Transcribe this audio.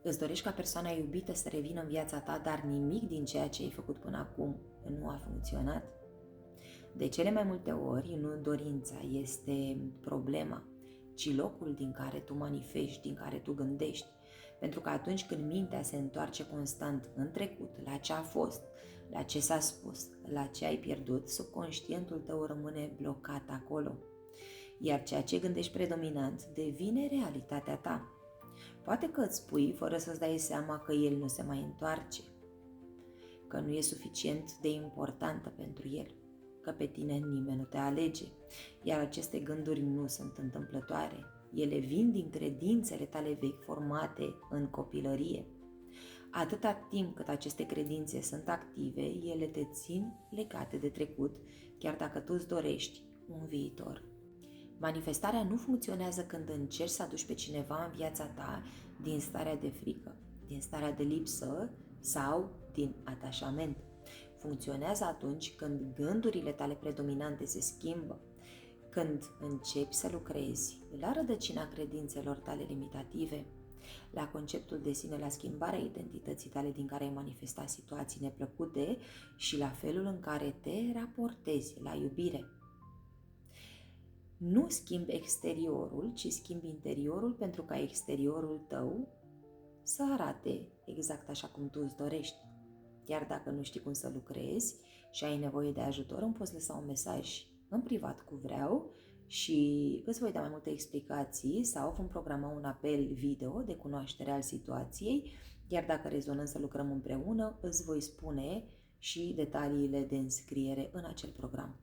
Îți dorești ca persoana iubită să revină în viața ta, dar nimic din ceea ce ai făcut până acum nu a funcționat? De cele mai multe ori, nu dorința este problema, ci locul din care tu manifesti, din care tu gândești. Pentru că atunci când mintea se întoarce constant în trecut, la ce a fost, la ce s-a spus, la ce ai pierdut, subconștientul tău rămâne blocat acolo. Iar ceea ce gândești predominant devine realitatea ta. Poate că îți spui fără să-ți dai seama că el nu se mai întoarce, că nu e suficient de importantă pentru el, că pe tine nimeni nu te alege, iar aceste gânduri nu sunt întâmplătoare. Ele vin din credințele tale vechi formate în copilărie. Atâta timp cât aceste credințe sunt active, ele te țin legate de trecut, chiar dacă tu îți dorești un viitor. Manifestarea nu funcționează când încerci să aduci pe cineva în viața ta din starea de frică, din starea de lipsă sau din atașament. Funcționează atunci când gândurile tale predominante se schimbă, când începi să lucrezi la rădăcina credințelor tale limitative, la conceptul de sine, la schimbarea identității tale din care ai manifestat situații neplăcute și la felul în care te raportezi la iubire. Nu schimbi exteriorul, ci schimbi interiorul pentru ca exteriorul tău să arate exact așa cum tu îți dorești. Iar dacă nu știi cum să lucrezi și ai nevoie de ajutor, îmi poți lăsa un mesaj în privat cu vreau și îți voi da mai multe explicații sau vom programa un apel video de cunoaștere al situației, iar dacă rezonăm să lucrăm împreună, îți voi spune și detaliile de înscriere în acel program.